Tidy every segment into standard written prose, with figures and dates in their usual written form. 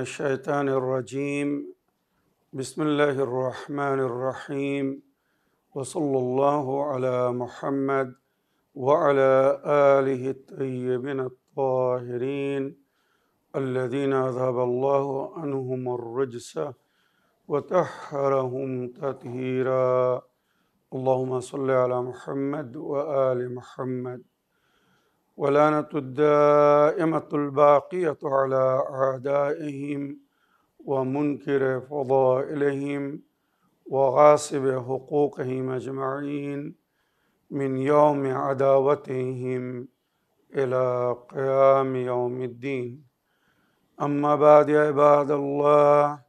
الشيطان الرجيم بسم الله الرحمن الرحيم وصلى الله على محمد وعلى آله الطيبين الطاهرين الذين أذهب الله عنهم الرجس وطهرهم تطهيرا اللهم صل على محمد وآل محمد ولعنة الدائمة الباقية على أعدائهم ومنكر فضائلهم وغاصب حقوقهم أجمعين من يوم عداوتهم إلى قيام يوم الدين أما بعد يا عباد الله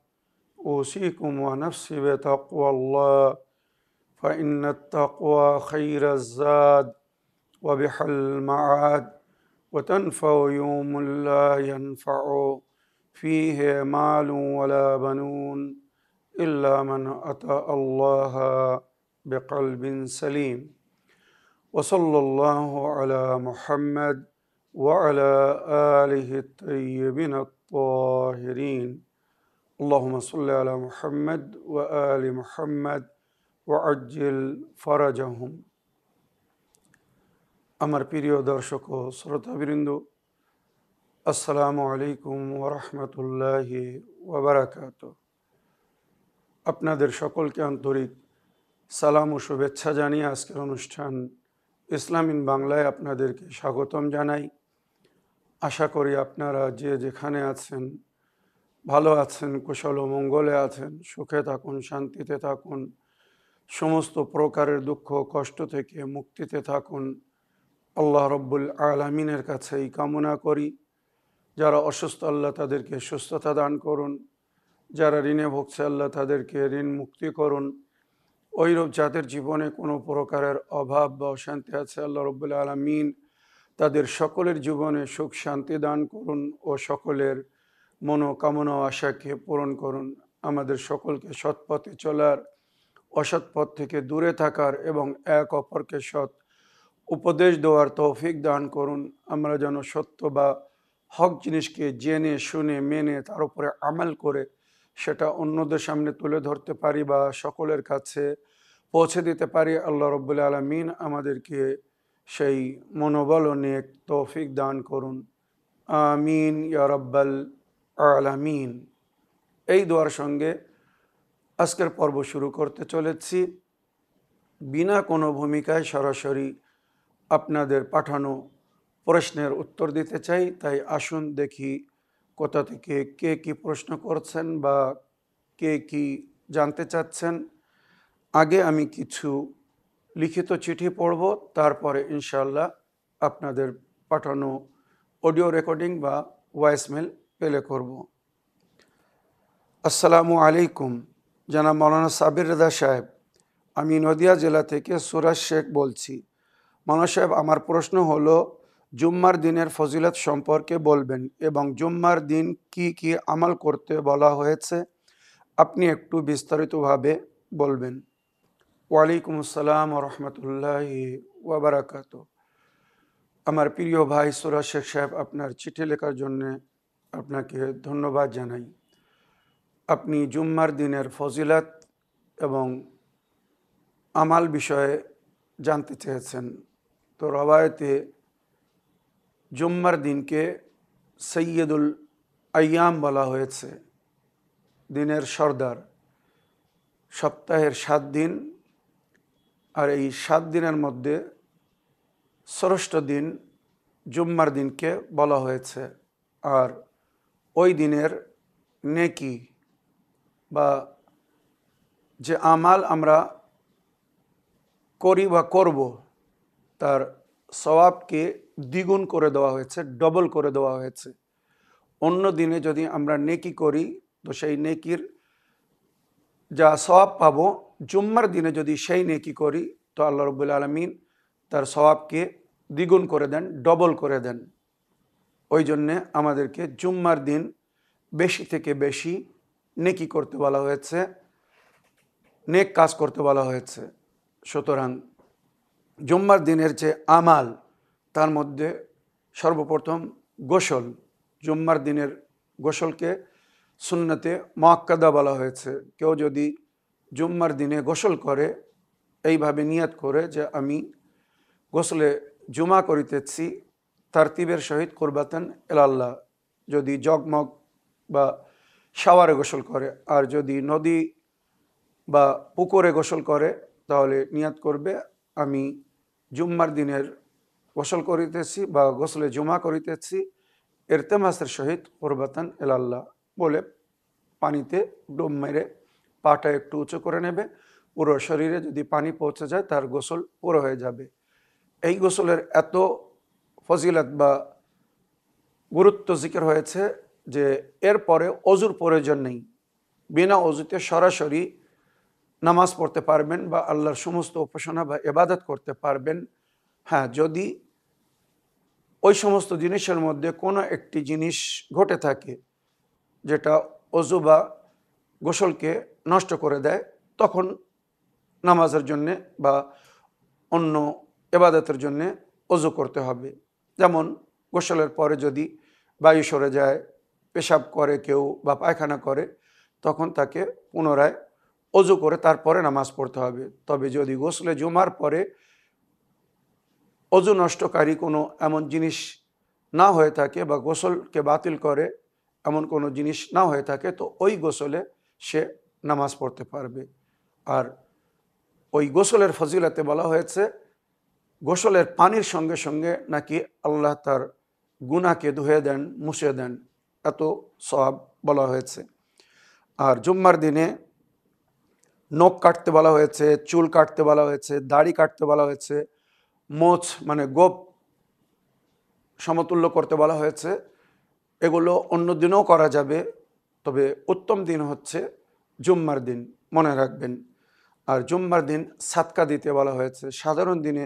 أوصيكم ونفسي بتقوى الله فإن التقوى خير الزاد وبح المعاد وتنفع يوم لا ينفع فيه مال ولا بنون إلا من أتى الله بقلب سليم وصلى الله على محمد وعلى آله الطيبين الطاهرين اللهم صل على محمد وآل محمد وعجل فرجهم আমার প্রিয় দর্শক ও শ্রোতাবৃন্দ আসসালামু আলাইকুম ওয়া রাহমাতুল্লাহি ওয়া বারাকাতুহু। আপনাদের সকলকে আন্তরিক সালাম ও শুভেচ্ছা জানিয়ে আজকের অনুষ্ঠান ইসলাম ইন বাংলায় আপনাদেরকে স্বাগতম জানাই। আশা করি আপনারা যে যেখানে আছেন ভালো আছেন, কুশল ও মঙ্গলে আছেন, সুখে থাকুন, শান্তিতে থাকুন, সমস্ত প্রকারের দুঃখ কষ্ট থেকে মুক্তিতে থাকুন। আল্লাহ রব্বুল আলামিনের কাছে এই কামনা করি। যারা অসুস্থ আল্লাহ তাদেরকে সুস্থতা দান করুন, যারা ঋণে ভুগছে আল্লাহ তাদেরকে ঋণ মুক্তি করুন। ওইরূপ যাদের জীবনে কোনো প্রকারের অভাব বা অশান্তি আছে আল্লাহ রব্বুল আলামিন তাদের সকলের জীবনে সুখ শান্তি দান করুন ও সকলের মনোকামনা ও আশাকে পূরণ করুন। আমাদের সকলকে সৎ পথে চলার, অসৎ পথ থেকে দূরে থাকার এবং এক অপরকে সৎ উপদেশ দেওয়ার তৌফিক দান করুন। আমরা যেন সত্য বা হক জিনিসকে জেনে শুনে মেনে তার উপরে আমল করে সেটা অন্যদের সামনে তুলে ধরতে পারি বা সকলের কাছে পৌঁছে দিতে পারি। আল্লাহ রব্বুল আলামিন আমাদেরকে সেই মনোবল ও নেক তৌফিক দান করুন। আমিন ইয়া রাব্বাল আলামিন। এই দোয়ার সঙ্গে আজকের পর্ব শুরু করতে চলেছি। বিনা কোনো ভূমিকায় সরাসরি আপনাদের পাঠানো প্রশ্নের উত্তর দিতে চাই। তাই আসুন দেখি কোথা থেকে কে কি প্রশ্ন করছেন বা কে কি জানতে চাচ্ছেন। আগে আমি কিছু লিখিত চিঠি পড়ব, তারপরে ইনশাআল্লাহ আপনাদের পাঠানো অডিও রেকর্ডিং বা ভয়েসমেল প্লে করব। আসসালামু আলাইকুম, জনাব মৌলানা সাবির রেজা সাহেব। আমি নদিয়া জেলা থেকে সুরাজ শেখ বলছি। মৌলানা সাহেব, আমার প্রশ্ন হলো জুম্মার দিনের ফজিলত সম্পর্কে বলবেন এবং জুম্মার দিন কি কি আমল করতে বলা হয়েছে আপনি একটু বিস্তারিতভাবে বলবেন। ওয়ালাইকুম আসসালাম ওয়া রাহমাতুল্লাহি ওয়া বারাকাতুহু। আমার প্রিয় ভাই সুরাজ শেখ সাহেব, আপনার চিঠি লেখার জন্য আপনাকে ধন্যবাদ জানাই। আপনি জুম্মার দিনের ফজিলত এবং আমাল বিষয়ে জানতে চেয়েছেন। তো রবায়তে জুম্মার দিনকে সৈয়দুল আইয়াম বলা হয়েছে, দিনের সর্দার। সপ্তাহের 7 দিন, আর এই 7 দিনের মধ্যে ষষ্ঠ দিন জুম্মার দিনকে বলা হয়েছে। আর ওই দিনের নেকি বা যে আমাল আমরা করি বা করব তার সওয়াবকে দ্বিগুণ করে দেওয়া হয়েছে, ডবল করে দেওয়া হয়েছে। অন্য দিনে যদি আমরা নেকি করি তো সেই নেকির যা সওয়াব পাবো, জুম্মার দিনে যদি সেই নেকি করি তো আল্লাহ রাব্বুল আলামিন তার সওয়াবকে দ্বিগুণ করে দেন, ডবল করে দেন। ওই জন্যে আমাদেরকে জুম্মার দিন বেশি থেকে বেশি নেকি করতে বলা হয়েছে, নেক কাজ করতে বলা হয়েছে। সুতরাং জুম্মার দিনের যে আমাল তার মধ্যে সর্বপ্রথম গোসল। জুম্মার দিনের গোসলকে সুন্নতে মুআক্কাদা বলা হয়েছে। কেউ যদি জুম্মার দিনে গোসল করে, এইভাবে নিয়াত করে যে আমি গোসলে জুমা করিতেছি তারতিবের সহিত কুরবাতান এলাল্লাহ, যদি জগমগ বা শাওয়ারে গোসল করে, আর যদি নদী বা পুকুরে গোসল করে তাহলে নিয়াত করবে আমি জুম্মার দিনের গোসল করিতেছি বা গোসলে জুমা করিতেছি ইরতেমাসের সহিত কুরবাতান এলাল্লাহ বলে পানিতে ডুব মেরে পাটা একটু উঁচু করে নেবে। পুরো শরীরে যদি পানি পৌঁছে যায় তার গোসল পুরো হয়ে যাবে। এই গোসলের এত ফজিলত বা গুরুত্ব জিকির হয়েছে যে এরপরে অজুর প্রয়োজন নেই, বিনা অজুতে সরাসরি নামাজ পড়তে পারবেন বা আল্লাহর সমস্ত উপাসনা বা ইবাদত করতে পারবেন। হ্যাঁ, যদি ওই সমস্ত জিনিসের মধ্যে কোনো একটি জিনিস ঘটে থাকে যেটা অজু বা গোসলকে নষ্ট করে দেয়, তখন নামাজের জন্যে বা অন্য ইবাদতের জন্যে অজু করতে হবে। যেমন গোসলের পরে যদি বায়ু সরে যায়, পেশাব করে কেউ বা পায়খানা করে, তখন তাকে পুনরায় অজু করে তারপরে নামাজ পড়তে হবে। তবে যদি গোসলে জুমার পরে অজু নষ্টকারী কোনো এমন জিনিস না হয়ে থাকে বা গোসলকে বাতিল করে এমন কোনো জিনিস না হয়ে থাকে, তো ওই গোসলে সে নামাজ পড়তে পারবে। আর ওই গোসলের ফজিলতে বলা হয়েছে গোসলের পানির সঙ্গে সঙ্গে নাকি আল্লাহ তার গুনাহকে ধুয়ে দেন, মুছে দেন, এত সওয়াব বলা হয়েছে। আর জুম্মার দিনে নখ কাটতে বলা হয়েছে, চুল কাটতে বলা হয়েছে, দাড়ি কাটতে বলা হয়েছে, মোছ মানে গোপ সমতুল্য করতে বলা হয়েছে। এগুলো অন্য দিনেও করা যাবে, তবে উত্তম দিন হচ্ছে জুম্মার দিন, মনে রাখবেন। আর জুম্মার দিন সাদকা দিতে বলা হয়েছে। সাধারণ দিনে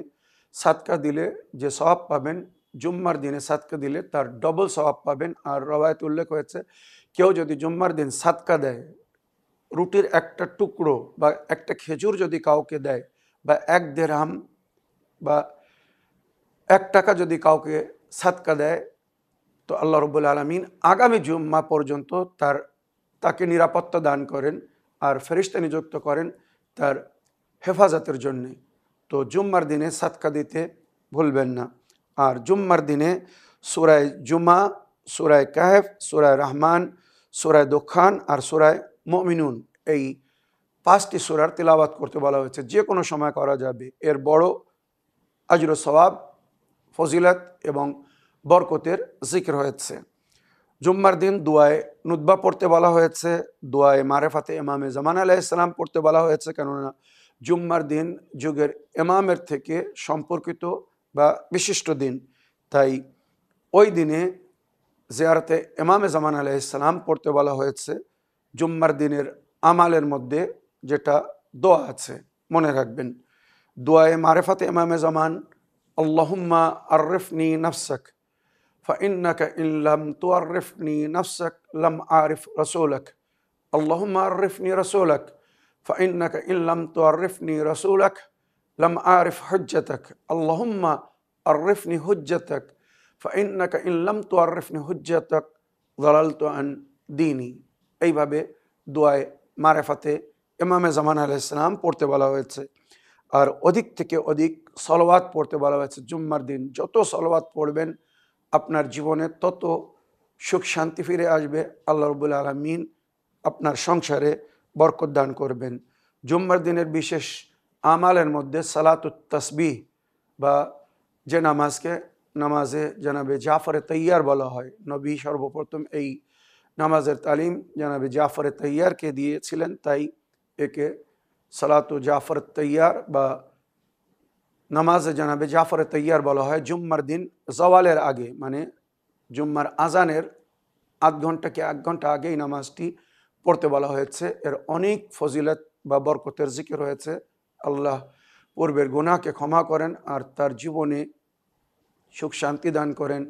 সাদকা দিলে যে সওয়াব পাবেন, জুম্মার দিনে সাদকা দিলে তার ডবল সওয়াব পাবেন। আর রওয়ায়াতে উল্লেখ হয়েছে কেউ যদি জুম্মার দিন সাদকা দেয়, রুটির একটা টুকরো বা একটা খেজুর যদি কাউকে দেয়, বা 1 দিরহাম বা 1 টাকা যদি কাউকে সাদকা দেয়, তো আল্লাহ রাব্বুল আলামিন আগামী জুম্মা পর্যন্ত তাকে নিরাপত্তা দান করেন আর ফেরেশতা নিযুক্ত করেন তার হেফাজতের জন্যে। তো জুম্মার দিনে সাদকা দিতে ভুলবেন না। আর জুম্মার দিনে সূরা জুমা, সূরা কাহফ, সূরা রহমান, সূরা দুখান আর সূরা মুমিনুন, এই 5টি সূরার তিলাওয়াত করতে বলা হয়েছে। যে কোনো সময় করা যাবে। এর বড় আজর ও সওয়াব, ফজিলত এবং বরকতের জিকির হয়েছে। জুম্মার দিন দুয়ায়ে নুদবা পড়তে বলা হয়েছে, দুয়ায়ে মারেফাতে ইমামে জামান আলাইহিস সালাম পড়তে বলা হয়েছে, কেননা জুম্মার দিন যুগের ইমামের থেকে সম্পর্কিত বা বিশিষ্ট দিন। তাই ওই দিনে জিয়ারতে ইমামে জামান আলাইহিস সালাম পড়তে বলা হয়েছে। জুম্মার দিনের আমালের মধ্যে যেটা দোয়া আছে, মনে রাখবেন। দুয়ায়ে মারেফাতে ইমামে জামান, আল্লাহুম্মা আররিফনি নাফসাক فإنك إن لم تعرفني نفسك لم أعرف رسولك اللهم عرفني رسولك فإنك إن لم تعرفني رسولك لم أعرف حجتك اللهم عرفني حجتك فإنك إن لم تعرفني حجتك ضللت عن ديني। এইভাবে দুয়ায়ে মারেফাতে ইমামে জামান আলাইহিস সালাম পড়তে বলা হয়েছে। আর অধিক থেকে অধিক সলাওয়াত পড়তে বলা হয়েছে। জুম্মার দিন যত সলাওয়াত পড়বেন আপনার জীবনে তত সুখ শান্তি ফিরে আসবে। আল্লাহ রাব্বুল আলামিন আপনার সংসারে বরকত দান করবেন। জুম্মার দিনের বিশেষ আমালের মধ্যে সালাতুত তাসবিহ বা যে নামাজে জনাবে জাফরে তৈয়ার বলা হয়। নবী সর্বপ্রথম এই নামাজের তালিম জনাবে জাফরে তৈয়ারকে দিয়েছিলেন, তাই একে সালাতু জাফর তৈয়ার বা নামাজে জানাবে জাফরে তৈয়ার বলা হয়। জুম্মার দিন জওয়ালের আগে, মানে জুম্মার আজানের 1 ঘন্টা আগে এই নামাজটি পড়তে বলা হয়েছে। এর অনেক ফজিলত বা বরকতের জিকির হয়েছে। আল্লাহ পূর্বের গুনাহকে ক্ষমা করেন আর তার জীবনে সুখ শান্তি দান করেন,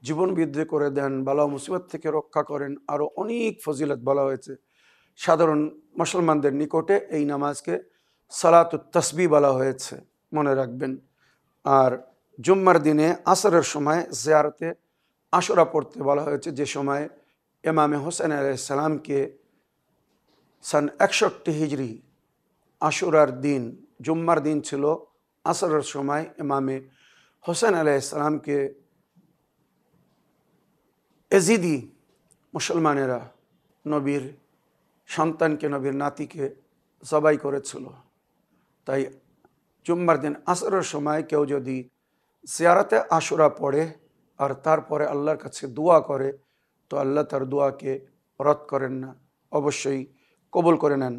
জীবন বৃদ্ধি করে দেন, বালা মুসিবত থেকে রক্ষা করেন। আরও অনেক ফজিলত বলা হয়েছে। সাধারণ মুসলমানদের নিকটে এই নামাজকে সালাতুত তাসবিহ বলা হয়েছে, মনে রাখবেন। আর জুম্মার দিনে আসরের সময় জিয়ারতে আশুরা পড়তে বলা হয়েছে, যে সময় ইমামে হোসেন আলাইহিস সালামকে সন 61 হিজরি আশুরার দিন, জুম্মার দিন ছিল, আসরের সময় ইমামে হোসেন আলাইহিস সালামকে এজিদি মুসলমানেরা নবীর সন্তানকে, নবীর নাতিকে জবাই করেছিল। তাই জুম্মার দিন আসরের সময় কেউ যদি জিয়ারতে আশুরা পড়ে আর তারপরে আল্লাহর কাছে দোয়া করে, তো আল্লাহ তার দোয়াকে রদ করেন না, অবশ্যই কবুল করে নেন।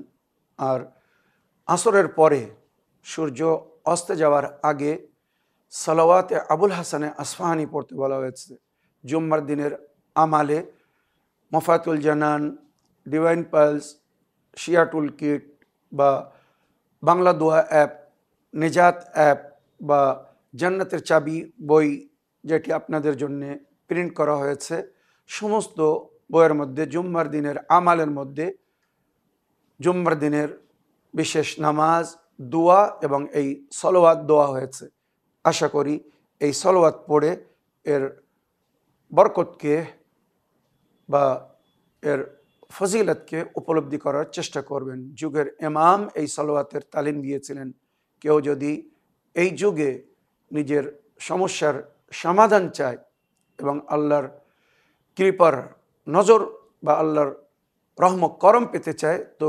আর আসরের পরে সূর্য অস্তে যাওয়ার আগে সালাওয়াতে আবুল হাসানে আসফাহানি পড়তে বলা হয়েছে। জুম্মার দিনের আমালে মফাতুল জানান, ডিভাইন পালস, শিয়াটুল কিট বা বাংলা দোয়া অ্যাপ, নেজাত অ্যাপ বা জান্নাতের চাবি বই যেটি আপনাদের জন্য প্রিন্ট করা হয়েছে, সমস্ত বইয়ের মধ্যে জুম্মার দিনের আমালের মধ্যে জুম্মার দিনের বিশেষ নামাজ, দোয়া এবং এই সলাওয়াত দোয়া হয়েছে। আশা করি এই সলাওয়াত পড়ে এর বরকতকে বা এর ফজিলতকে উপলব্ধি করার চেষ্টা করবেন। যুগের ইমাম এই সলাওয়াতের তালিম দিয়েছিলেন। কেউ যদি এই যুগে নিজের সমস্যার সমাধান চায় এবং আল্লাহর কৃপার নজর বা আল্লাহর রহমত করম পেতে চায়, তো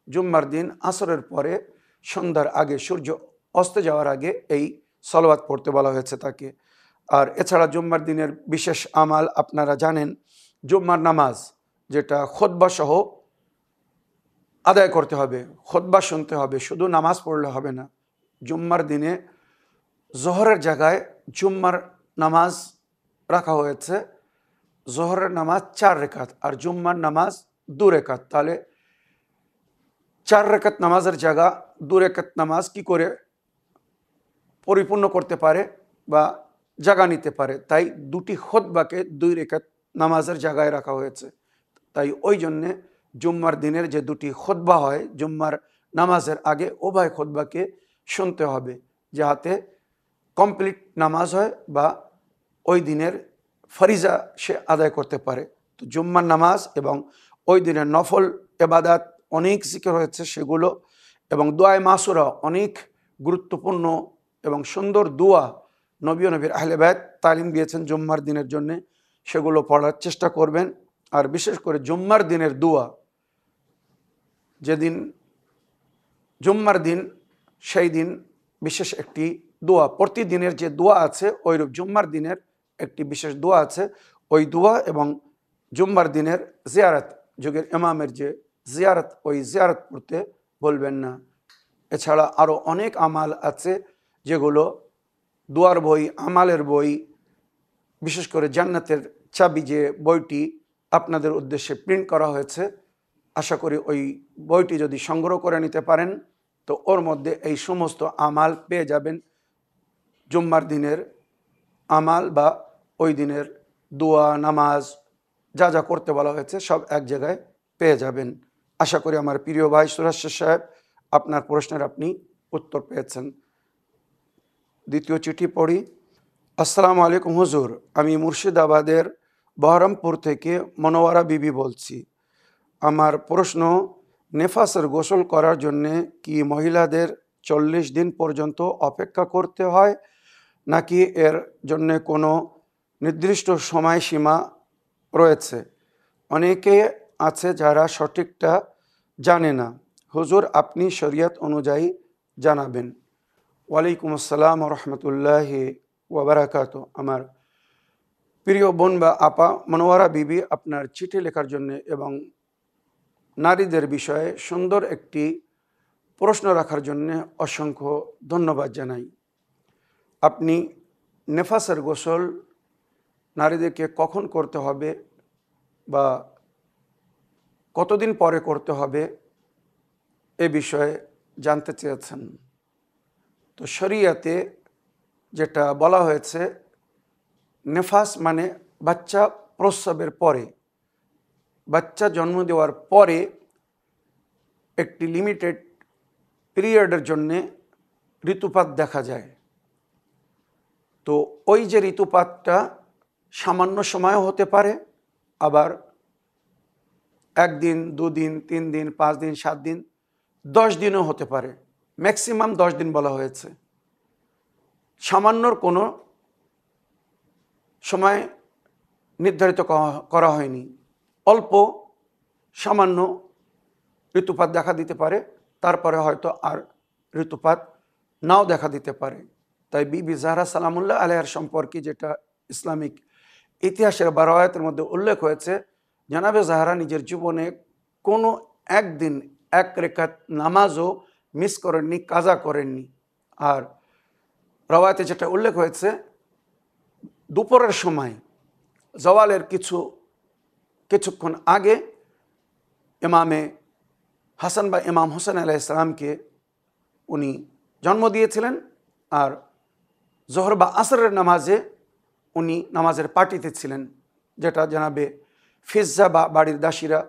জুম্মার দিন আসরের পরে সন্ধ্যার আগে, সূর্য অস্ত যাওয়ার আগে এই সলাওয়াত পড়তে বলা হয়েছে তাকে। আর এছাড়া জুম্মার দিনের বিশেষ আমাল আপনারা জানেন, জুম্মার নামাজ যেটা খুতবা সহ আদায় করতে হবে, খুতবা শুনতে হবে, শুধু নামাজ পড়লে হবে না। জুম্মার দিনে জোহরের জায়গায় জুম্মার নামাজ রাখা হয়েছে। জোহরের নামাজ 4 রেখাত আর জুম্মার নামাজ 2 রেখাত। তাহলে 4 রেখাত নামাজের জায়গা 2 রেখাত নামাজ কি করে পরিপূর্ণ করতে পারে বা জায়গা নিতে পারে? তাই দুটি খুতবাকে 2 রেখাত নামাজের জায়গায় রাখা হয়েছে। তাই ওই জন্যে জুম্মার দিনের যে দুটি খুতবা হয় জুম্মার নামাজের আগে, উভয় খুতবাকে শুনতে হবে, যাতে কমপ্লিট নামাজ হয় বা ওই দিনের ফরিজা সে আদায় করতে পারে। তো জুম্মার নামাজ এবং ওই দিনের নফল ইবাদত অনেক জিকির হয়েছে সেগুলো, এবং দোয়ায়ে মাসুরা অনেক গুরুত্বপূর্ণ এবং সুন্দর দোয়া নবী ও নবীর আহলে বায়ত তালিম দিয়েছেন জুম্মার দিনের জন্যে, সেগুলো পড়ার চেষ্টা করবেন। আর বিশেষ করে জুম্মার দিনের দোয়া, যেদিন জুম্মার দিন সেই দিন বিশেষ একটি দোয়া, প্রতিদিনের যে দোয়া আছে ওইরূপ জুম্মার দিনের একটি বিশেষ দোয়া আছে। ওই দোয়া এবং জুম্মার দিনের জিয়ারত, যুগের ইমামের যে জিয়ারত, ওই জিয়ারত পড়তে বলবেন না। এছাড়া আরও অনেক আমাল আছে যেগুলো দোয়ার বই, আমালের বই, বিশেষ করে জান্নাতের চাবি যে বইটি আপনাদের উদ্দেশ্যে প্রিন্ট করা হয়েছে, আশা করি ওই বইটি যদি সংগ্রহ করে নিতে পারেন তো ওর মধ্যে এই সমস্ত আমাল পেয়ে যাবেন। জুম্মার দিনের আমাল বা ওই দিনের দোয়া, নামাজ যা যা করতে বলা হয়েছে সব এক জায়গায় পেয়ে যাবেন। আশা করি আমার প্রিয় ভাই সুরাজ সাহেব আপনার প্রশ্নের আপনি উত্তর পেয়েছেন। দ্বিতীয় চিঠি পড়ি। আসসালামু আলাইকুম হুজুর, আমি মুর্শিদাবাদের বহরমপুর থেকে মনোয়ারা বিবি বলছি। আমার প্রশ্ন, নেফাসের গোসল করার জন্যে কি মহিলাদের 40 দিন পর্যন্ত অপেক্ষা করতে হয়, নাকি এর জন্যে কোনো নির্দিষ্ট সময়সীমা রয়েছে? অনেকে আছে যারা সঠিকটা জানে না। হুজুর আপনি শরিয়ত অনুযায়ী জানাবেন। ওয়ালাইকুম আসসালাম রহমতুল্লাহি ওয়াবারাকাতু। আমার প্রিয় বোন বা আপা মনোয়ারা বিবি, আপনার চিঠি লেখার জন্যে এবং নারীদের বিষয়ে সুন্দর একটি প্রশ্ন রাখার জন্যে অসংখ্য ধন্যবাদ জানাই। আপনি নেফাসের গোসল নারীদেরকে কখন করতে হবে বা কতদিন পরে করতে হবে এ বিষয়ে জানতে চেয়েছেন। তো শরিয়াতে যেটা বলা হয়েছে, নেফাস মানে বাচ্চা প্রসবের পরে, বাচ্চা জন্ম দেওয়ার পরে একটি লিমিটেড পিরিয়ডের জন্যে ঋতুপাত দেখা যায়। তো ওই যে ঋতুপাতটা সামান্য সময়ও হতে পারে, আবার একদিন, 2 দিন, 3 দিন, 5 দিন, 7 দিন, 10 দিনও হতে পারে। ম্যাক্সিমাম 10 দিন বলা হয়েছে। সামান্যর কোনো সময় নির্ধারিত করা হয়নি। অল্প সামান্য ঋতুপাত দেখা দিতে পারে, তারপরে হয়তো আর ঋতুপাত নাও দেখা দিতে পারে। তাই বিবি জাহরা সালামুল্লাহ আলাইহার সম্পর্কে যেটা ইসলামিক ইতিহাসের বা রওয়ায়াতের মধ্যে উল্লেখ হয়েছে, জানাবে জাহরা নিজের জীবনে কোনো একদিন এক রেখাত নামাজও মিস করেননি, কাজা করেননি। আর রওয়ায়াতে যেটা উল্লেখ হয়েছে, দুপুরের সময় জওয়ালের কিছুক্ষণ আগে ইমামে হাসান বা ইমাম হোসেন আলাইহিস সালামকে উনি জন্ম দিয়েছিলেন। আর জোহর বা আসরের নামাজে উনি নামাজের পার্টিতে ছিলেন, যেটা জানাবে ফিজ্জা বা বাড়ির দাসীরা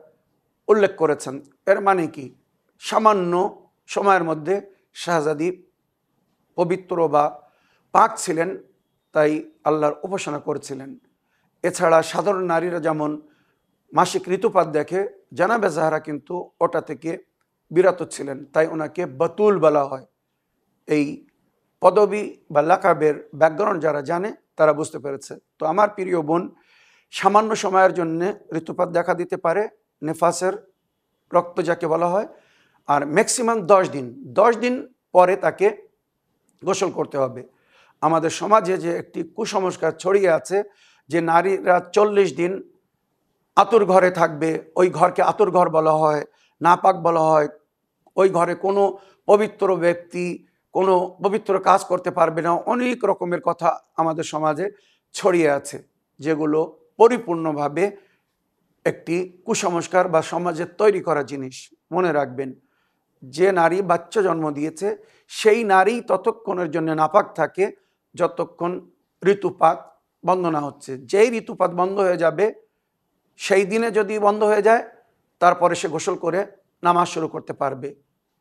উল্লেখ করেছেন। এর মানে কি, সামান্য সময়ের মধ্যে শাহজাদি পবিত্র বা পাক ছিলেন, তাই আল্লাহর উপাসনা করেছিলেন। এছাড়া সাধারণ নারীরা যেমন মাসিক ঋতুপাত দেখে, জানাবে জাহরা কিন্তু ওটা থেকে বিরত ছিলেন, তাই ওনাকে বাতুল বলা হয়। এই পদবী বা লাকাবের ব্যাকগ্রাউন্ড যারা জানে তারা বুঝতে পেরেছে। তো আমার প্রিয় বোন, সামান্য সময়ের জন্যে ঋতুপাত দেখা দিতে পারে, নেফাসের রক্ত যাকে বলা হয়। আর ম্যাক্সিমাম 10 দিন, 10 দিন পরে তাকে গোসল করতে হবে। আমাদের সমাজে যে একটি কুসংস্কার ছড়িয়ে আছে যে নারীরা 40 দিন আতুর ঘরে থাকবে, ওই ঘরকে আতুর ঘর বলা হয়, নাপাক বলা হয়, ওই ঘরে কোনো পবিত্র ব্যক্তি কোনো পবিত্র কাজ করতে পারবে না, অনেক রকমের কথা আমাদের সমাজে ছড়িয়ে আছে, যেগুলো পরিপূর্ণভাবে একটি কুসংস্কার বা সমাজের তৈরি করা জিনিস। মনে রাখবেন, যে নারী বাচ্চা জন্ম দিয়েছে সেই নারী ততক্ষণের জন্য নাপাক থাকে যতক্ষণ ঋতুপাত বন্ধ না হচ্ছে। যেই ঋতুপাত বন্ধ হয়ে যাবে, সেই দিনে যদি বন্ধ হয়ে যায়, তারপরে সে গোসল করে নামাজ শুরু করতে পারবে,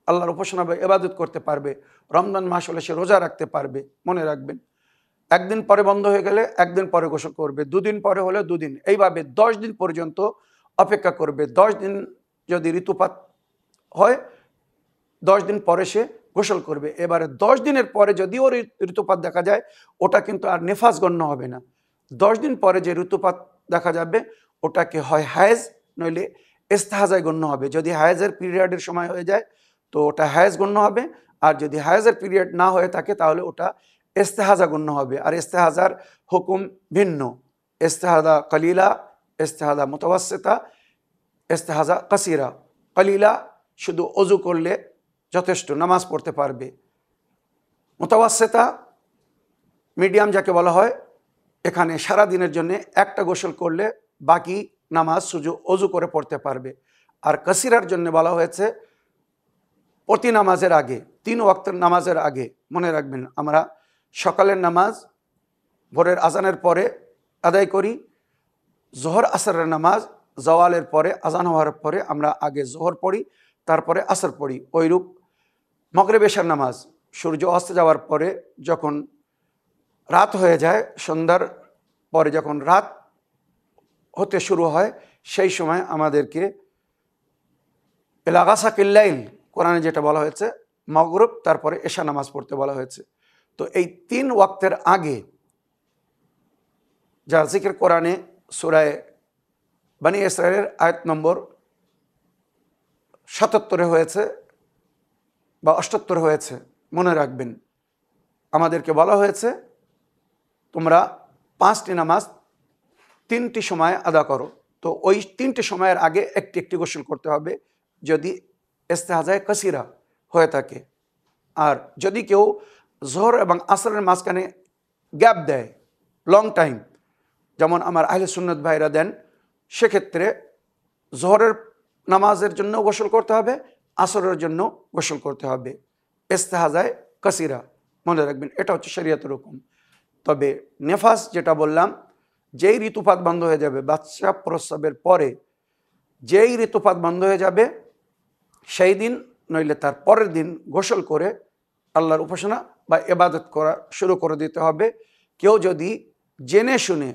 আল্লাহর উপাসনা বা ইবাদত করতে পারবে। রমজান মাস হলে সে রোজা রাখতে পারবে। মনে রাখবেন, একদিন পরে বন্ধ হয়ে গেলে একদিন পরে গোসল করবে, 2 দিন পরে হলে 2 দিন, এইভাবে 10 দিন পর্যন্ত অপেক্ষা করবে। 10 দিন যদি ঋতুপাত হয়, 10 দিন পরে সে গোসল করবে। এবারে 10 দিনের পরে যদিও ঋতুপাত দেখা যায়, ওটা কিন্তু আর নেফাস গণ্য হবে না। 10 দিন পরে যে ঋতুপাত দেখা যাবে, ওটাকে হয় হায়েজ নইলে ইস্তেহাজায় গণ্য হবে। যদি হায়েজের পিরিয়ডের সময় হয়ে যায় তো ওটা হায়েজ গণ্য হবে, আর যদি হায়েজের পিরিয়ড না হয়ে থাকে তাহলে ওটা ইস্তেহাজা গণ্য হবে। আর ইস্তেহাজার হুকুম ভিন্ন, ইস্তেহাজা কলিলা, ইস্তেহাজা মুতাওয়াসসিতা, ইস্তেহাজা কাসিরা। কলিলা শুধু অজু করলে যথেষ্ট, নামাজ পড়তে পারবে। মুতাওয়াসসিতা মিডিয়াম যাকে বলা হয়, এখানে সারা দিনের জন্য একটা গোসল করলে বাকি নামাজ শুধু অজু করে পড়তে পারবে। আর কাসিরার জন্য বলা হয়েছে প্রতি নামাজের আগে, 3 ওয়াক্তের নামাজের আগে। মনে রাখবেন, আমরা সকালের নামাজ ভোরের আজানের পরে আদায় করি, জোহর আসরের নামাজ জওয়ালের পরে, আজান হওয়ার পরে আমরা আগে জোহর পড়ি, তারপরে আসর পড়ি। ওইরূপ মাগরিব এশার নামাজ সূর্য অস্ত যাওয়ার পরে, যখন রাত হয়ে যায়, সন্ধ্যার পরে যখন রাত হতে শুরু হয়, সেই সময় আমাদেরকে এলাগাসা কিল্লাইল, কোরআনে যেটা বলা হয়েছে, মাগরিব তারপরে এশা নামাজ পড়তে বলা হয়েছে। তো এই 3 ওয়াক্তের আগে যা জিকির কোরআনে সূরা বনী ইসরাঈলের আয়াত নম্বর 77 হয়েছে বা 78 হয়েছে, মনে রাখবেন, আমাদেরকে বলা হয়েছে তোমরা 5টি নামাজ 3টি সময় আদা করো। তো ওই 3টি সময়ের আগে একটি একটি গোসল করতে হবে যদি ইস্তেহাজায়ে কাসিরা হয়ে থাকে। আর যদি কেউ জোহর এবং আসরের মাঝখানে গ্যাপ দেয়, লং টাইম, যেমন আমার আহলে সুন্নাত ভাইরা দেন, সেক্ষেত্রে জোহরের নামাজের জন্য গোসল করতে হবে, আসরের জন্য গোসল করতে হবে, ইস্তেহাজায়ে কাসিরা। মনে রাখবেন, এটা হচ্ছে শরীয়তের হুকুম। তবে নেফাস যেটা বললাম, যেই ঋতুপাত বন্ধ হয়ে যাবে, বাচ্চা প্রসবের পরে যেই ঋতুপাত বন্ধ হয়ে যাবে, সেই দিন নইলে তার পরের দিন গোসল করে আল্লাহর উপাসনা বা ইবাদত করা শুরু করে দিতে হবে। কেউ যদি জেনে শুনে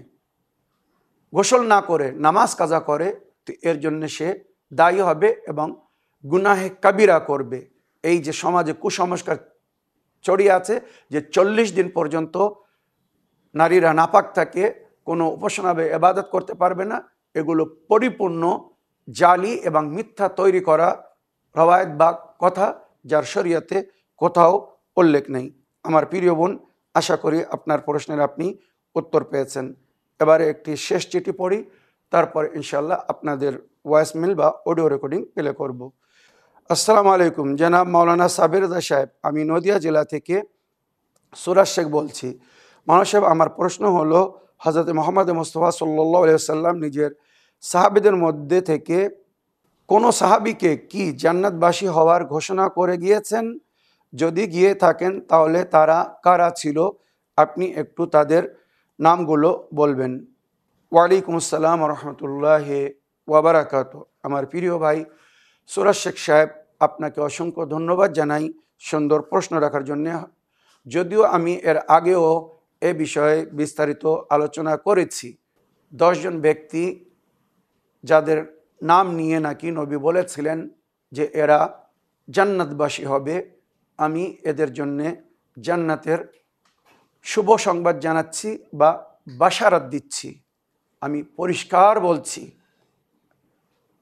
গোসল না করে নামাজ কাজা করে, তো এর জন্য সে দায়ী হবে এবং গুনাহে কাবিরা করবে। এই যে সমাজে কুসংস্কার ছড়িয়ে আছে যে 40 দিন পর্যন্ত নারীরা নাপাক থাকে, কোনো উপাসনা বা ইবাদত করতে পারবে না, এগুলো পরিপূর্ণ জালি এবং মিথ্যা তৈরি করা রওয়ায়েত বা কথা, যার শরীয়তে কোথাও উল্লেখ নেই। আমার প্রিয় বোন, আশা করি আপনার প্রশ্নের আপনি উত্তর পেয়েছেন। এবারে একটি শেষ চিঠি পড়ি, তারপর ইনশাল্লাহ আপনাদের ভয়েস মেল বা অডিও রেকর্ডিং প্লে করব। আসসালামু আলাইকুম, জনাব মাওলানা সাবির রাজা সাহেব, আমি নদিয়া জেলা থেকে সুরাজ শেখ বলছি। মাওলানা সাহেব, আমার প্রশ্ন হলো, হজরত মোহাম্মদ মুস্তফা সাল্লাল্লাহু আলাইহি ওয়াসাল্লাম নিজের সাহাবীদের মধ্যে থেকে কোনো সাহাবীকে কি জান্নাতবাসী হওয়ার ঘোষণা করে গিয়েছেন? যদি গিয়ে থাকেন তাহলে তারা কারা ছিল? আপনি একটু তাদের নামগুলো বলবেন। ওয়ালাইকুম আসসালাম রহমতুল্লাহ ওয়াবারাকাত। আমার প্রিয় ভাই সুরাজ শেখ সাহেব, আপনাকে অসংখ্য ধন্যবাদ জানাই সুন্দর প্রশ্ন রাখার জন্য। যদিও আমি এর আগেও এ বিষয়ে বিস্তারিত আলোচনা করেছি। 10 জন ব্যক্তি যাদের নাম নিয়ে নাকি নবী বলেছিলেন যে এরা জান্নাতবাসী হবে, আমি এদের জন্যে জান্নাতের শুভ সংবাদ জানাচ্ছি বা বাশারাত দিচ্ছি। আমি পরিষ্কার বলছি,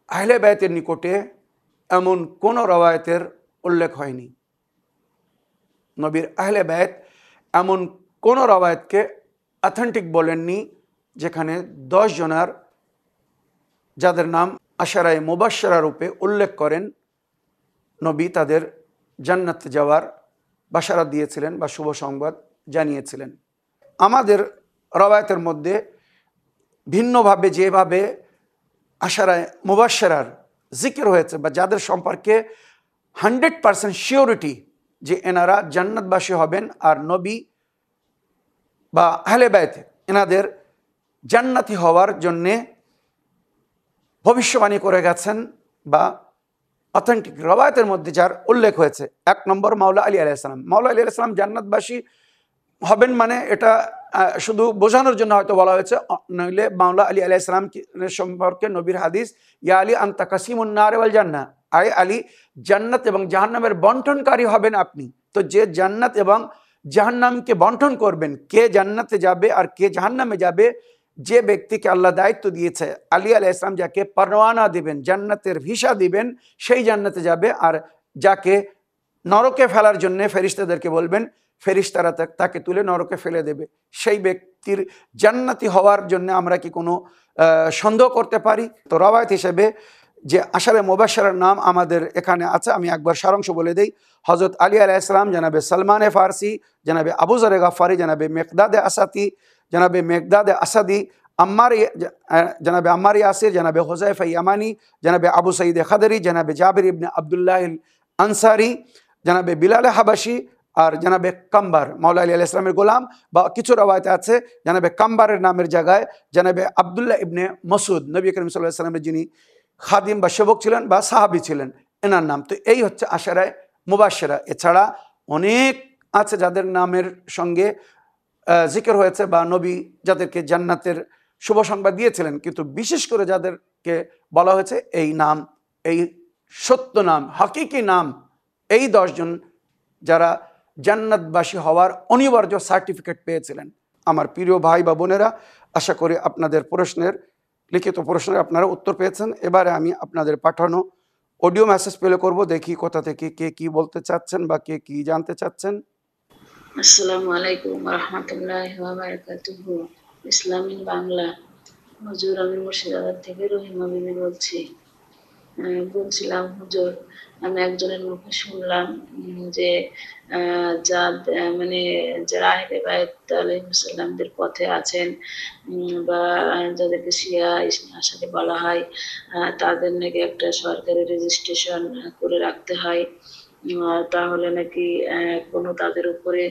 আহলে বায়তের নিকটে এমন কোনো রওয়ায়েতের উল্লেখ হয়নি। নবীর আহলে বায়ত এমন কোনো রওয়ায়েতকে অথেন্টিক বলেননি যেখানে 10 জনার যাদের নাম আশারায়ে মুবাশশারা রূপে উল্লেখ করেন নবী তাদের জান্নাতে যাওয়ার বাশারাত দিয়েছিলেন বা শুভ সংবাদ জানিয়েছিলেন। আমাদের রওয়ায়েতের মধ্যে ভিন্নভাবে যেভাবে আশারায়ে মুবাশশারার জিকির হয়েছে বা যাদের সম্পর্কে 100% শিওরিটি যে এনারা জান্নাতবাসী হবেন আর নবী বা আহলে বায়ত এনাদের জান্নাতি হওয়ার জন্যে ভবিষ্যবাণী করে গেছেন বা অথেন্টিক রওয়ায়েতের মধ্যে যার উল্লেখ হয়েছে, 1 নম্বর মাওলা আলী আলাইহিস সালাম। মাওলা আলী আলাইহিস সালাম জান্নাতবাসী হবেন মানে এটা শুধু বোঝানোর জন্য হয়তো বলা হয়েছে, নইলে মাওলা আলী আলাইহিস সালাম সম্পর্কে নবীর হাদিস, ইয়া আলী আনতা কাসিমুন নার ওয়াল জান্নাহ, আয় আলী জান্নাত এবং জাহান্নামের বন্টনকারী হবেন আপনি। তো যে জান্নাত এবং জাহান্নামকে বন্টন করবেন, কে জান্নাতে যাবে আর কে জাহান্নামে যাবে, যে ব্যক্তিকে আল্লাহ দায়িত্ব দিয়েছে, আলী আলাইহিস সালাম যাকে পরওয়ানা দিবেন, জান্নাতের ভিসা দিবেন, সেই জান্নাতে যাবে। আর যাকে নরকে ফেলার জন্য ফেরেশতাদেরকে বলবেন, ফেরেশতারা তাকে তুলে নরকে ফেলে দেবে। সেই ব্যক্তির জান্নাতি হওয়ার জন্য আমরা কি কোনো সন্দেহ করতে পারি? তো রওয়ায়াত হিসেবে যে আশারায়ে মুবাশশারার নাম আমাদের এখানে আছে, আমি একবার সারাংশ বলে দেই। হযরত আলী আলাইহিস সালাম, জনাবে সালমানে ফারসি, জনাবে আবু যর গাফারি, জনাবে মিকদাদে আসাতি, জনাবে মেকদাদে আসাদি, জনাবে আম্মার ইয়াসির, জনাবে হুযায়ফা ইয়ামানি, জনাবে আবু সাঈদ খাদরি, জনাবে জাবির ইবনে আব্দুল্লাহ আনসারি, জনাবে বিলাল হাবাসি আর জনাবে কাম্বার, মাওলা আলী আলাইহিস সালামের গোলাম। বা কিছু রওয়ায়েতে আছে জনাবে কাম্বারের নামের জায়গায় জনাবে আব্দুল্লাহ ইবনে মাসউদ, নবী করিম সাল্লাল্লাহু আলাইহি ওয়াসাল্লামের যিনি খাদিম বা সেবক ছিলেন বা সাহাবী ছিলেন, এনার নাম। তো এই হচ্ছে আশারায়ে মুবাশশারা। এছাড়া অনেক আছে যাদের নামের সঙ্গে জিকির হয়েছে বা নবী যাদেরকে জান্নাতের শুভ সংবাদ দিয়েছিলেন, কিন্তু বিশেষ করে যাদেরকে বলা হয়েছে এই নাম, এই সত্য নাম, হাকিকি নাম, এই 10 জন যারা জান্নাতবাসী হওয়ার অনিবার্য সার্টিফিকেট পেয়েছিলেন। আমার প্রিয় ভাই বা বোনেরা, আশা করি আপনাদের প্রশ্নের, লিখিত প্রশ্নের আপনারা উত্তর পেয়েছেন। এবারে আমি আপনাদের পাঠানো অডিও মেসেজ প্লে করব, দেখি কোথা থেকে কে কি বলতে চাচ্ছেন বা কে কি জানতে চাচ্ছেন। আসসালামু আলাইকুম ওয়া রাহমাতুল্লাহি ওয়া বারাকাতুহু। ইসলামিক বাংলা। হুজুর, আমি মুর্শিদাবাদ থেকে রহিমা বিবি বলছি। বলছিলাম হুজুর, আমি একজনের মুখে শুনলাম যে মানে যারা আহলে বায়ত আলাইহিস সালামদের পথে আছেন বা যাদেরকে শিয়া ইসনা আশারি বলা হয়, তাদের নাকি একটা সরকারি রেজিস্ট্রেশন করে রাখতে হয়। তাহলে নাকি কোনো তাদের উপরে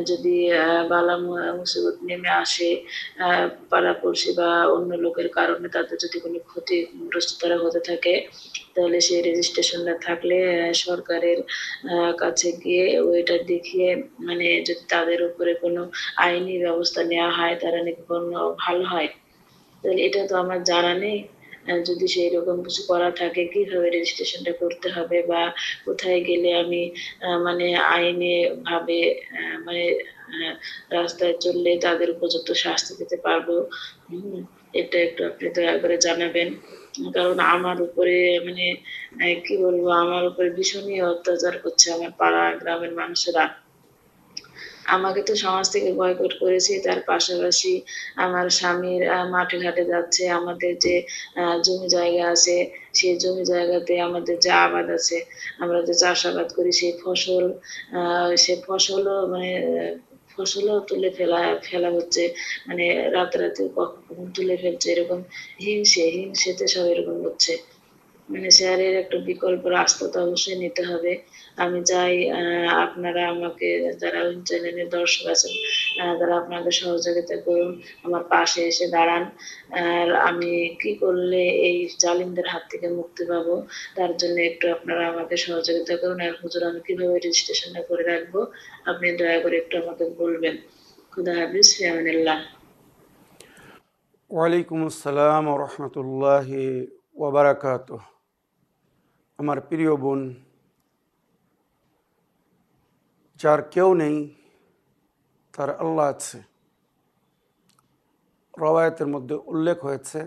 যদি বালা মুসিবত নেমে আসে, পাড়াপড়শি বা অন্য লোকের কারণে তাদের যদি কোনো ক্ষতিগ্রস্ত তারা হতে থাকে, তাহলে সেই রেজিস্ট্রেশনটা থাকলে সরকারের কাছে গিয়ে ওইটা দেখিয়ে মানে যদি তাদের উপরে কোনো আইনি ব্যবস্থা নেওয়া হয়, তারা নাকি কোনো ভালো হয়। তাহলে এটা তো আমার জানা নেই। যদি সেই রকম কিছু করা থাকে কিভাবে রেজিস্ট্রেশনটা করতে হবে বা কোথায় গেলে আমি মানে আইনি ভাবে মানে রাস্তায় চললে তাদের উপযুক্ত শাস্তি দিতে পারবো। এটা একটু আপনি দয়া করে জানাবেন। কারণ আমার উপরে মানে কি বলবো, আমার উপরে ভীষণই অত্যাচার করছে আমার পাড়া গ্রামের মানুষেরা। আমাকে তো সমাজ থেকে বয়কট করেছে, তার পাশাপাশি আমার স্বামীর মাঠে ঘাটে যাচ্ছে, আমাদের যে জমি জায়গা আছে সেই জমি জায়গাতে আমাদের যে আবাদ আছে, আমরা যে চাষাবাদ করি সেই ফসল সে ফসলও মানে ফসলও তুলে ফেলা হচ্ছে, মানে রাতারাতি কখন তুলে ফেলছে, এরকম হিংসেতে সব এরকম হচ্ছে। মানে শেয়ারের একটা বিকল্প রাস্তা তো অবশ্যই নিতে হবে। আমি চাই আপনারা আমাকে, যারা ওই চ্যানেলের দর্শক আছেন, তারা আপনাদের সহযোগিতা করুন, আমার পাশে এসে দাঁড়ান। আর আমি কি করলে এই জালিমদের হাত থেকে মুক্তি পাবো, তার জন্য একটু আপনারা আমাকে সহযোগিতা করুন। আর হুজুর, আমি কিভাবে রেজিস্ট্রেশনটা করে রাখবো, আপনি দয়া করে একটু আমাকে বলবেন। খুদা হাফিজ, ফি আমানিল্লাহ। ওয়ালাইকুম আসসালাম রহমতুল্লাহি ওবরাকাতুহ। আমার প্রিয় বোন, যার কেউ নেই তার আল্লাহ আছে। রওয়ায়াতের মধ্যে উল্লেখ হয়েছে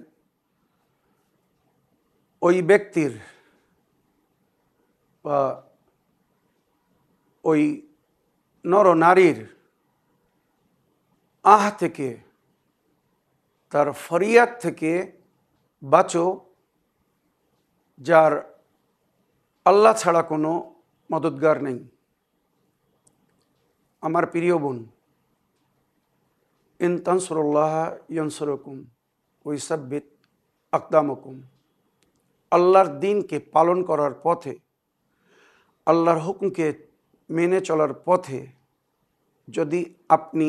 ওই ব্যক্তির বা ওই নর নারীর আহ থেকে, তার ফরিয়াদ থেকে বাঁচো যার আল্লাহ ছাড়া কোনো মদতগার নেই। আমার প্রিয় বোন, ইন তানসুরুল্লাহ ইয়ানসুরকুম ওয়াইসাব্বিত আকদামকুম। আল্লাহর দ্বীনকে পালন করার পথে, আল্লাহর হুকুমকে মেনে চলার পথে যদি আপনি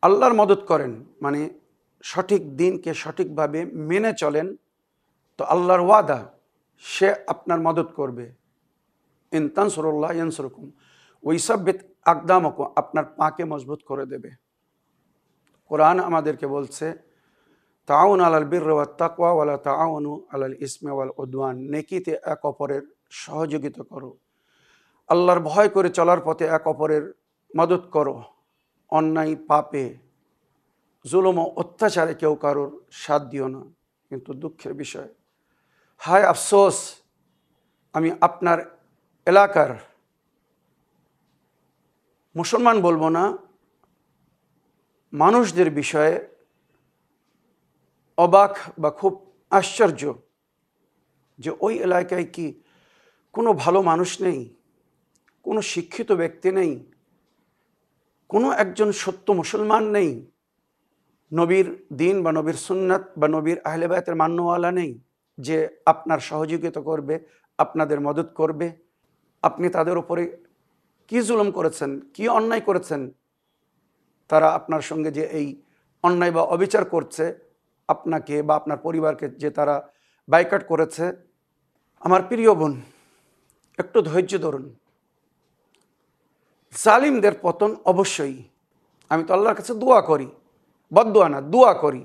আল্লাহর মদত করেন, মানে সঠিক দ্বীনকে সঠিকভাবে মেনে চলেন, তো আল্লাহর ওয়াদা সে আপনার মদত করবে। ইন তানসুরুল্লাহ ইয়ানসুরকুম ওয়াইসাব্বিত আকদামকুম, আপনার পাকে মজবুত করে দেবে। কোরআন আমাদেরকে বলছে, তাআউনু আলাল বিররি ওয়াত তাকওয়া ওয়ালা তাআউনু আলাল ইসমি ওয়াল উদওয়ান। নেকিতে এক অপরের সহযোগিতা করো, আল্লাহর ভয় করে চলার পথে এক অপরের মদত করো, অন্যায় পাপে জুলুম ও অত্যাচারে কেউ কারোর সাথ দিও না। কিন্তু দুঃখের বিষয়, হায় আফসোস, আমি আপনার এলাকার মুসলমান বলবো না, মানুষদের বিষয়ে অবাক বা খুব আশ্চর্য যে ওই এলাকায় কি কোনো ভালো মানুষ নেই, কোনো শিক্ষিত ব্যক্তি নেই, কোনো একজন সত্য মুসলমান নেই, নবীর দিন বা নবীর সুন্নাত বা নবীর আহলে বায়তের মান্যওয়ালা নেই যে আপনার সহযোগিতা করবে, আপনাদের মদত করবে। আপনি তাদের উপরে কি জুলুম করেছেন, কি অন্যায় করেছেন, তারা আপনার সঙ্গে যে এই অন্যায় বা অবিচার করছে, আপনাকে বা আপনার পরিবারকে যে তারা বাইকট করেছে। আমার প্রিয় বোন, একটু ধৈর্য ধরুন। জালিমদের পতন অবশ্যই। আমি তো আল্লাহর কাছে দোয়া করি, বদদোয়া না, দোয়া করি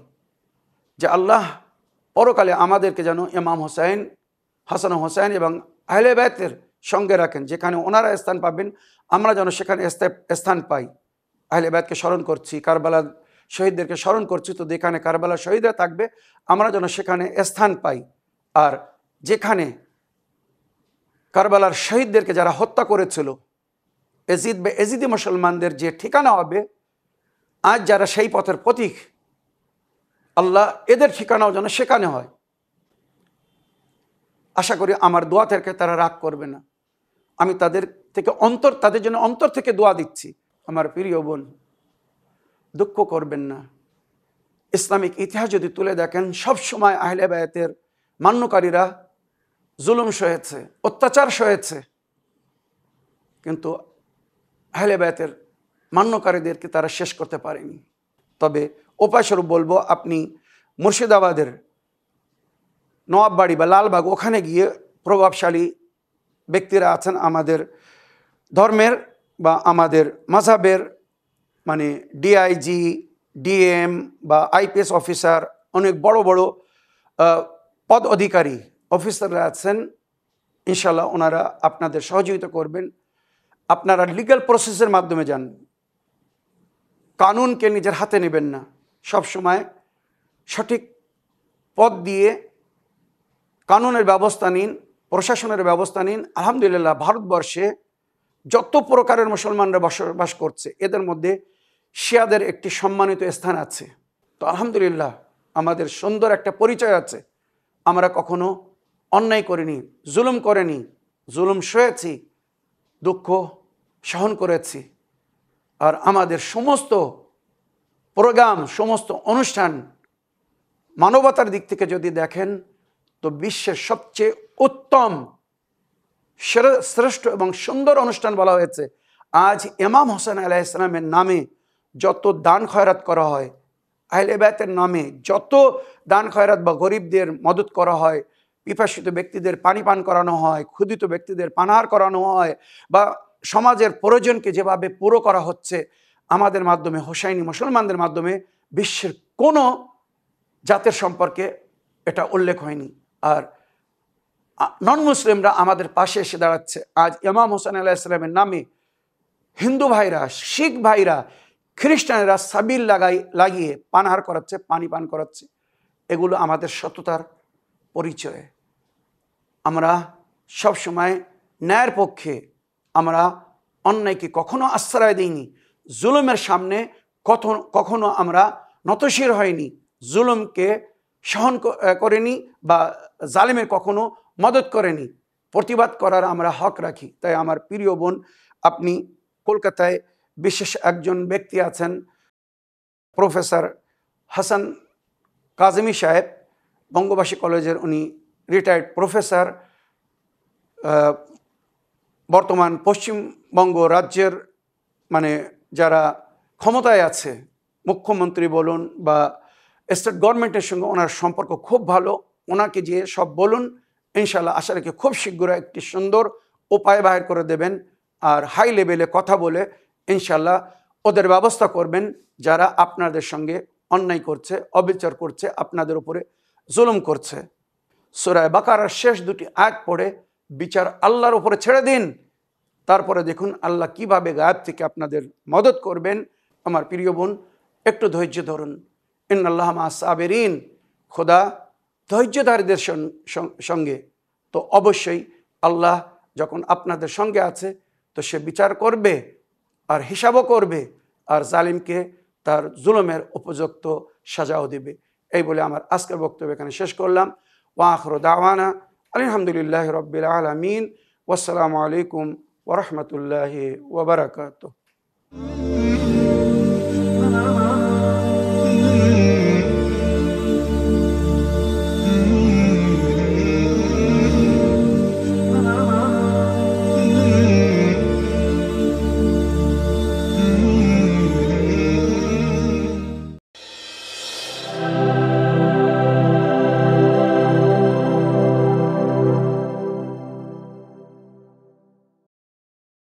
যে আল্লাহ পরকালে আমাদেরকে যেন ইমাম হোসেন, হাসান হোসেন এবং আহলে বায়তের সঙ্গে রাখেন, যেখানে ওনারা স্থান পাবেন আমরা যেন সেখানে স্থান পাই। আহলে বায়তকে স্মরণ করছি, কারবালার শহীদদেরকে স্মরণ করছি, তো যেখানে কারবালার শহীদরা থাকবে আমরা যেন সেখানে স্থান পাই। আর যেখানে কারবালার শহীদদেরকে যারা হত্যা করেছিল, এজিদ বা এজিদি মুসলমানদের যে ঠিকানা হবে, আজ যারা সেই পথের পথিক, আল্লাহ এদের ঠিকানাও যেন সেখানে হয়। আশা করি আমার দোয়া থেকে তারা রাগ করবে না। আমি তাদের জন্য অন্তর থেকে দোয়া দিচ্ছি। আমার প্রিয় বোন, দুঃখ করবেন না। ইসলামিক ইতিহাস যদি তুলে দেখেন, সবসময় আহলে বায়তের মান্যকারীরা জুলুম সহেছে, অত্যাচার সহেছে, কিন্তু আহলে বায়তের মান্যকারীদেরকে তারা শেষ করতে পারেনি। তবে উপায়স্বরূপ বলবো, আপনি মুর্শিদাবাদের নওয়াববাড়ি বা লালবাগ, ওখানে গিয়ে প্রভাবশালী ব্যক্তিরা আছেন আমাদের ধর্মের বা আমাদের মাযহাবের, ডিআইজি, ডিএম বা আইপিএস অফিসার, অনেক বড় বড় পদ অধিকারী অফিসাররা আছেন, ইনশাল্লাহ ওনারা আপনাদের সহযোগিতা করবেন। আপনারা লিগ্যাল প্রসেসের মাধ্যমে যান, কানুনকে নিজের হাতে নেবেন না। সব সময় সঠিক পথ দিয়ে কানুনের ব্যবস্থা নিন, প্রশাসনের ব্যবস্থা নিন। আলহামদুলিল্লাহ, ভারতবর্ষে যত প্রকারের মুসলমানরা বসবাস করছে, এদের মধ্যে শিয়াদের একটি সম্মানিত স্থান আছে। তো আলহামদুলিল্লাহ, আমাদের সুন্দর একটা পরিচয় আছে। আমরা কখনো অন্যায় করিনি, জুলুম করিনি, জুলুম সয়েছি, দুঃখ সহন করেছি। আর আমাদের সমস্ত প্রোগ্রাম, সমস্ত অনুষ্ঠান মানবতার দিক থেকে যদি দেখেন তো বিশ্বের সবচেয়ে উত্তম, শ্রেষ্ঠ এবং সুন্দর অনুষ্ঠান বলা হয়েছে। আজ ইমাম হোসেন আলাইহিস সালামের নামে যত দান খয়রাত করা হয়, আহলে বাইতের নামে যত দান খয়রাত বা গরিবদের মদত করা হয়, পিপাসিত ব্যক্তিদের পানি পান করানো হয়, ক্ষুধিত ব্যক্তিদের পানাহার করানো হয়, বা সমাজের প্রয়োজনকে যেভাবে পুরো করা হচ্ছে আমাদের মাধ্যমে, হোসাইনি মুসলমানদের মাধ্যমে, বিশ্বের কোনো জাতের সম্পর্কে এটা উল্লেখ হয়নি। আর নন মুসলিমরা আমাদের পাশে এসে দাঁড়াচ্ছে। আজ ইমাম হোসেন আলাইহিস সালামের নামে হিন্দু ভাইরা, শিখ ভাইরা, খ্রিস্টানেরা সাবিল লাগিয়ে পানাহার করাচ্ছে, পানি পান করাচ্ছে। এগুলো আমাদের সততার পরিচয়। আমরা সব সময় ন্যায়ের পক্ষে, আমরা অন্যায়কে কখনো আশ্রয় দিইনি, জুলুমের সামনে কখনো আমরা নতশির হয়নি, জুলুমকে সহন করেনি বা জালিমের কখনো মদত করেনি। প্রতিবাদ করার আমরা হক রাখি। তাই আমার প্রিয় বোন, আপনি কলকাতায় বিশেষ একজন ব্যক্তি আছেন, প্রফেসর হাসান কাজেমি সাহেব, বঙ্গবাসী কলেজের উনি রিটায়ার্ড প্রফেসর, বর্তমান পশ্চিমবঙ্গ রাজ্যের মানে যারা ক্ষমতায় আছে, মুখ্যমন্ত্রী বলুন বা স্টেট গভর্নমেন্টের সঙ্গে ওনার সম্পর্ক খুব ভালো। ওনাকে যে সব বলুন, ইনশাল্লাহ আশা রাখি খুব শীঘ্রই একটি সুন্দর উপায় বাহির করে দেবেন। আর হাই লেভেলে কথা বলে ইনশাল্লাহ ওদের ব্যবস্থা করবেন যারা আপনাদের সঙ্গে অন্যায় করছে, অবিচার করছে, আপনাদের উপরে জুলুম করছে। সূরা বাকারার শেষ দুটি আয়াত পড়ে বিচার আল্লাহর উপরে ছেড়ে দিন, তারপরে দেখুন আল্লাহ কিভাবে গায়েব থেকে আপনাদের মদত করবেন। আমার প্রিয় বোন, একটু ধৈর্য ধরুন। ইন্নাল্লাহ মা'আস সাবিরিন, খোদা ধৈর্যধারীদের সঙ্গে। তো অবশ্যই আল্লাহ যখন আপনাদের সঙ্গে আছে তো সে বিচার করবে আর হিসাবও করবে, আর জালিমকে তার জুলুমের উপযুক্ত সাজাও দেবে। এই বলে আমার আজকের বক্তব্য এখানে শেষ করলাম। ওয়া আখিরু দাওয়ানা আলহামদুলিল্লাহি রাব্বিল আলামিন। ওয়াসসালামু আলাইকুম ওয়া রাহমাতুল্লাহি ওয়া বারাকাতুহু।